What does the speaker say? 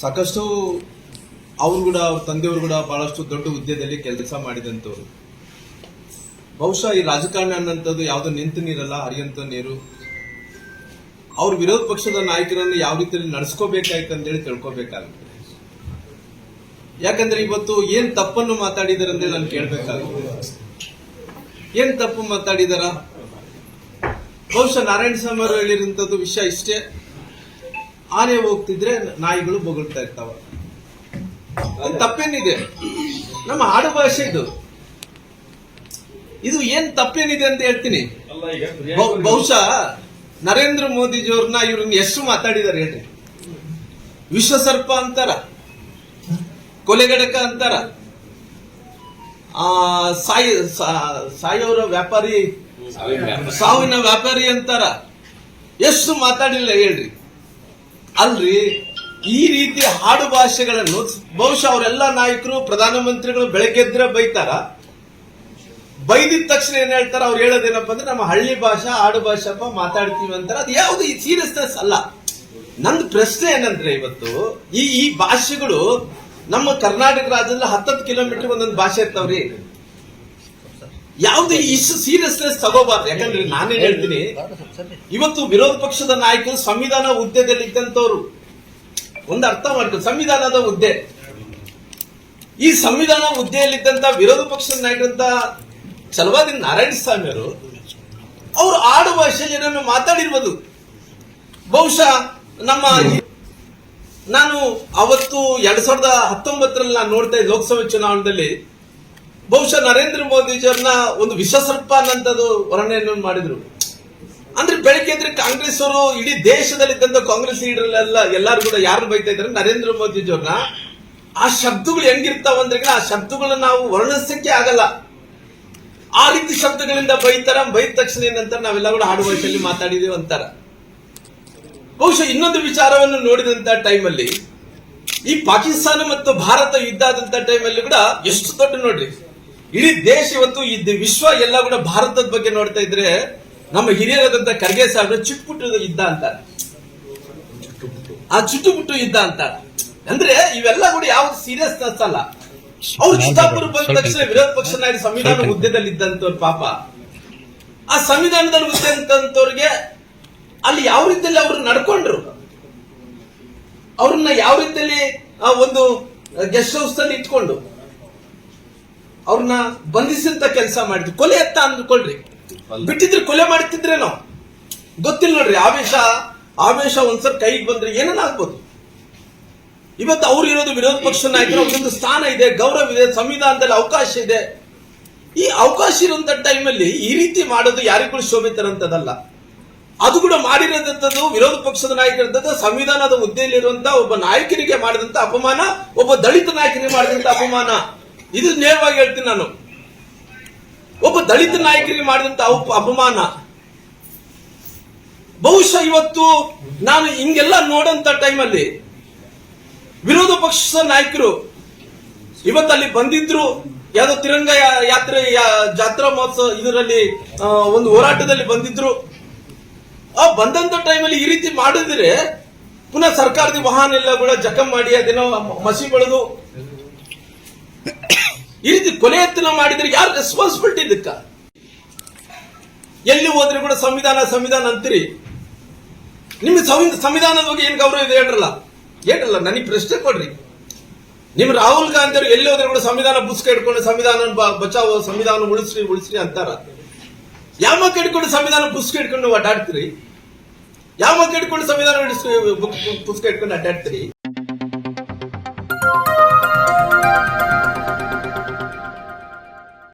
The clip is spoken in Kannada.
ಸಾಕಷ್ಟು ಅವರು ಕೂಡ ಅವ್ರ ತಂದೆಯವರು ಕೂಡ ಬಹಳಷ್ಟು ದೊಡ್ಡ ಹುದ್ದೆಯಲ್ಲಿ ಕೆಲಸ ಮಾಡಿದಂಥವ್ರು. ಬಹುಶಃ ಈ ರಾಜಕಾರಣ ಅನ್ನೋಂಥದ್ದು ಯಾವ್ದು ನಿಂತು ನೀರಲ್ಲ, ಹರಿಯಂತ ನೀರು. ಅವ್ರ ವಿರೋಧ ಪಕ್ಷದ ನಾಯಕರನ್ನು ಯಾವ ರೀತಿಯಲ್ಲಿ ನಡೆಸ್ಕೋಬೇಕಾಯ್ತು ಅಂತೇಳಿ ತಿಳ್ಕೊಬೇಕಾಗುತ್ತೆ. ಯಾಕಂದ್ರೆ ಇವತ್ತು ಏನ್ ತಪ್ಪನ್ನು ಮಾತಾಡಿದಾರೆ ಅಂದ್ರೆ ನಾನು ಕೇಳ್ಬೇಕಾಗುತ್ತೆ. ಏನ್ ತಪ್ಪು ಮಾತಾಡಿದಾರ? ಬಹುಶಃ ನಾರಾಯಣ ಸ್ವಾಮಿ ಅವರು ಹೇಳಿರುವಂತದ್ದು ವಿಷಯ ಇಷ್ಟೇ, ಆನೆ ಹೋಗ್ತಿದ್ರೆ ನಾಯಿಗಳು ಬೊಗಳ್ತಾ ಇರ್ತಾವ. ತಪ್ಪೇನಿದೆ? ನಮ್ಮ ಆಡು ಭಾಷೆ ಇದು ಏನ್ ತಪ್ಪೇನಿದೆ ಅಂತ ಹೇಳ್ತೀನಿ. ಬಹುಶಃ ನರೇಂದ್ರ ಮೋದಿಜಿಯವ್ರನ್ನ ಇವ್ರನ್ನ ಎಷ್ಟು ಮಾತಾಡಿದಾರೆ ಹೇಳ್ರಿ. ವಿಶ್ವಸರ್ಪ ಅಂತಾರ, ಕೊಲೆಗಡಕ ಅಂತಾರ, ಸಾಯೋರ ವ್ಯಾಪಾರಿ, ಸಾವಿನ ವ್ಯಾಪಾರಿ ಅಂತಾರ. ಎಷ್ಟು ಮಾತಾಡಿಲ್ಲ ಹೇಳ್ರಿ. ಅಲ್ರಿ, ಈ ರೀತಿ ಹಾಡು ಭಾಷೆಗಳನ್ನು ಬಹುಶಃ ಅವರೆಲ್ಲ ನಾಯಕರು, ಪ್ರಧಾನಮಂತ್ರಿಗಳು ಬೆಳಗ್ಗೆದ್ರೆ ಬೈತಾರ. ಬೈದಿದ ತಕ್ಷಣ ಏನ್ ಹೇಳ್ತಾರ? ಅವ್ರು ಹೇಳೋದೇನಪ್ಪ ಅಂದ್ರೆ ನಮ್ಮ ಹಳ್ಳಿ ಭಾಷೆ, ಆಡು ಭಾಷೆಪ್ಪ ಮಾತಾಡ್ತೀವಿ ಅಂತಾರ. ಅದು ಯಾವುದು ಸೀರಿಯಸ್ನೆಸ್ ಅಲ್ಲ. ನಂದು ಪ್ರಶ್ನೆ ಏನಂದ್ರೆ, ಇವತ್ತು ಈ ಭಾಷೆಗಳು ನಮ್ಮ ಕರ್ನಾಟಕ ರಾಜ್ಯದಲ್ಲಿ 10 ಕಿಲೋಮೀಟರ್ ಒಂದೊಂದು ಭಾಷೆ ಇರ್ತಾವ್ರಿ. ಯಾವ್ದು ಇಷ್ಟು ಸೀರಿಯಸ್ನೆಸ್ ತಗೋಬಾರ್ದು. ಯಾಕಂದ್ರೆ ನಾನೇನ್ ಹೇಳ್ತೀನಿ, ಇವತ್ತು ವಿರೋಧ ಪಕ್ಷದ ನಾಯಕರು ಸಂವಿಧಾನ ಹುದ್ದೆದಲ್ಲಿ ಇದ್ದಂತವ್ರು. ಒಂದು ಅರ್ಥ ಮಾಡ್ಕೊಂಡು, ಸಂವಿಧಾನದ ಹುದ್ದೆ, ಈ ಸಂವಿಧಾನ ಹುದ್ದೆಯಲ್ಲಿದ್ದಂತ ವಿರೋಧ ಪಕ್ಷದ ನಾಯಕರಂತ ಛಲವಾದಿ ನಾರಾಯಣ ಸ್ವಾಮಿ ಅವರು ಆಡು ಭಾಷೆಯಲ್ಲಿ ಏನನ್ನು ಮಾತಾಡಿರ್ಬೋದು. ಬಹುಶಃ ನಾನು ಅವತ್ತು 2019 ನಾನು ನೋಡ್ತಾ ಇದ್ದೆ ಲೋಕಸಭೆ ಚುನಾವಣೆಯಲ್ಲಿ. ಬಹುಶಃ ನರೇಂದ್ರ ಮೋದಿಜಿಯವ್ರನ್ನ ಒಂದು ವಿಶ್ವಸರ್ಪ ಅನ್ನಂಥದ್ದು ವರ್ಣನೆಯನ್ನು ಮಾಡಿದ್ರು. ಅಂದ್ರೆ ಬೆಳಗ್ಗೆ ಅಂದ್ರೆ ಕಾಂಗ್ರೆಸ್ ಅವರು ಇಡೀ ದೇಶದಲ್ಲಿದ್ದಂತ ಕಾಂಗ್ರೆಸ್ ಲೀಡರ್ ಎಲ್ಲರೂ ಕೂಡ ಯಾರು ಬೈತಾ ಇದ್ದಾರೆ ನರೇಂದ್ರ ಮೋದಿಜಿಯವ್ರನ್ನ. ಆ ಶಬ್ದಗಳು ಹೆಂಗಿರ್ತಾವಂದ್ರೆ, ಆ ಶಬ್ದಗಳನ್ನ ನಾವು ವರ್ಣಿಸಕ್ಕೆ ಆಗಲ್ಲ. ಆ ರೀತಿ ಶಬ್ದಗಳಿಂದ ಬೈತಾರ. ಬೈದ ತಕ್ಷಣ ಏನಂತ ನಾವೆಲ್ಲ ಕೂಡ ಆಡು ಭಾಷೆಯಲ್ಲಿ ಮಾತಾಡಿದೀವಿ ಅಂತಾರ. ಬಹುಶಃ ಇನ್ನೊಂದು ವಿಚಾರವನ್ನು ನೋಡಿದಂತ ಟೈಮಲ್ಲಿ, ಈ ಪಾಕಿಸ್ತಾನ ಮತ್ತು ಭಾರತ ಯುದ್ಧ ಆದಂತ ಟೈಮಲ್ಲಿ ಕೂಡ ಎಷ್ಟು ದೊಡ್ಡ ನೋಡ್ರಿ, ಇಡೀ ದೇಶ ಇವತ್ತು ವಿಶ್ವ ಎಲ್ಲ ಕೂಡ ಭಾರತದ ಬಗ್ಗೆ ನೋಡ್ತಾ ಇದ್ರೆ, ನಮ್ಮ ಹಿರಿಯರಾದಂತ ಖರ್ಗೆ ಸಾಹೇಬ್ರ ಚುಟ್ಪುಟ್ಟು ಯುದ್ಧ ಅಂತಾರೆ, ಆ ಚುಟ್ಟುಪುಟ್ಟು ಯುದ್ಧ ಅಂತಾರೆ. ಅಂದ್ರೆ ಇವೆಲ್ಲ ಕೂಡ ಯಾವ್ದು ಸೀರಿಯಸ್ನೆಸ್ ಅಲ್ಲ. ಅವ್ರು ಚಿತ್ತಾಪುರ ಬಂದ ತಕ್ಷಣ ವಿರೋಧ ಪಕ್ಷ ನಾಯಕ ಸಂವಿಧಾನ ಹುದ್ದೆದಲ್ಲಿ ಇದ್ದಂತವ್ರು ಪಾಪ, ಆ ಸಂವಿಧಾನದಲ್ಲಿ ಹುದ್ದೆ ಅಂತವ್ರಿಗೆ ಅಲ್ಲಿ ಯಾವ ರೀತಿಯಲ್ಲಿ ಅವ್ರು ನಡ್ಕೊಂಡ್ರು, ಅವ್ರನ್ನ ಯಾವ ರೀತಿಯಲ್ಲಿ ಒಂದು ಗೆಸ್ಟ್ ಹೌಸ್ ಅಲ್ಲಿ ಇಟ್ಕೊಂಡು ಅವ್ರನ್ನ ಬಂಧಿಸಿದಂತ ಕೆಲಸ ಮಾಡಿದ್ರು. ಕೊಲೆ ಎತ್ತ ಅಂದ್ಕೊಳ್ರಿ, ಬಿಟ್ಟಿದ್ರೆ ಕೊಲೆ ಮಾಡ್ತಿದ್ರೇನೋ ಗೊತ್ತಿಲ್ಲ ನೋಡ್ರಿ. ಆವೇಶ ಒಂದ್ಸಲ ಕೈಗೆ ಬಂದ್ರೆ ಏನಾಗ್ಬೋದು. ಇವತ್ತು ಅವ್ರು ಇರೋದು ವಿರೋಧ ಪಕ್ಷ ನಾಯಕರು, ಅವ್ರಿಗೊಂದು ಸ್ಥಾನ ಇದೆ, ಗೌರವ ಇದೆ, ಸಂವಿಧಾನದಲ್ಲಿ ಅವಕಾಶ ಇದೆ. ಈ ಅವಕಾಶ ಇರುವಂತ ಟೈಮಲ್ಲಿ ಈ ರೀತಿ ಮಾಡೋದು ಯಾರಿಗೂ ಶೋಭಿತರಂತದಲ್ಲ. ಅದು ಕೂಡ ಮಾಡಿರೋದಂಥದ್ದು ವಿರೋಧ ಪಕ್ಷದ ನಾಯಕರಂತದ್ದು ಸಂವಿಧಾನದ ಹುದ್ದೆಯಲ್ಲಿರುವಂತಹ ಒಬ್ಬ ನಾಯಕರಿಗೆ ಮಾಡಿದಂತ ಅಪಮಾನ, ಒಬ್ಬ ದಲಿತ ನಾಯಕರಿಗೆ ಮಾಡಿದಂತ ಅಪಮಾನ. ಇದು ನೇರವಾಗಿ ಹೇಳ್ತೀನಿ ನಾನು. ಒಬ್ಬ ದಲಿತ ನಾಯಕರಿಗೆ ಮಾಡಿದಂತ ಅಪಮಾನ. ಬಹುಶಃ ಇವತ್ತು ನಾನು ಹಿಂಗೆಲ್ಲ ನೋಡಂತ ಟೈಮಲ್ಲಿ ವಿರೋಧ ಪಕ್ಷದ ನಾಯಕರು ಇವತ್ತಲ್ಲಿ ಬಂದಿದ್ರು. ಯಾವ್ದೋ ತಿರಂಗ ಯಾತ್ರೆ ಜಾತ್ರಾ ಮಹೋತ್ಸವ ಇದರಲ್ಲಿ ಒಂದು ಹೋರಾಟದಲ್ಲಿ ಬಂದಿದ್ರು. ಆ ಬಂದಂತ ಟೈಮಲ್ಲಿ ಈ ರೀತಿ ಮಾಡಿದ್ರೆ ಪುನಃ ಸರ್ಕಾರದ ವಾಹನ ಎಲ್ಲ ಕೂಡ ಜಖಂ ಮಾಡಿ ಅದೇನೋ ಮಸಿ ಬೆಳೆದು ಈ ರೀತಿ ಕೊಲೆ ಯತ್ನ ಮಾಡಿದ್ರೆ ಯಾರು ರೆಸ್ಪಾನ್ಸಿಬಿಲಿಟಿ ಇದಕ್ಕ? ಎಲ್ಲಿ ಹೋದ್ರೆ ಕೂಡ ಸಂವಿಧಾನ ಅಂತೀರಿ. ನಿಮ್ಗೆ ಸಂವಿಧಾನದ ಬಗ್ಗೆ ಏನ್ ಗೌರವ ಇದೆ ಹೇಳ್ರಲ್ಲ. ನನಗೆ ಪ್ರಶ್ನೆ ಕೊಡ್ರಿ. ನಿಮ್ ರಾಹುಲ್ ಗಾಂಧಿ ಅವರು ಎಲ್ಲಿ ಹೋದ್ರೆ ಕೂಡ ಸಂವಿಧಾನ ಪುಸ್ತಕ ಇಟ್ಕೊಂಡು ಸಂವಿಧಾನ ಬಚಾವೋ, ಸಂವಿಧಾನ ಉಳಿಸ್ರಿ ಅಂತಾರ. ಯಾವ ಮಕ್ಕ ಇಟ್ಕೊಂಡು ಸಂವಿಧಾನ ಪುಸ್ತಕ ಇಟ್ಕೊಂಡು ಅಡ್ಡಾಡ್ತೀರಿ? ಯಾವ ಮಕ್ಕ ಇಟ್ಕೊಂಡು ಸಂವಿಧಾನ ಪುಸ್ತಕ ಇಟ್ಕೊಂಡು ಅಡ್ಡಾಡ್ತೀರಿ?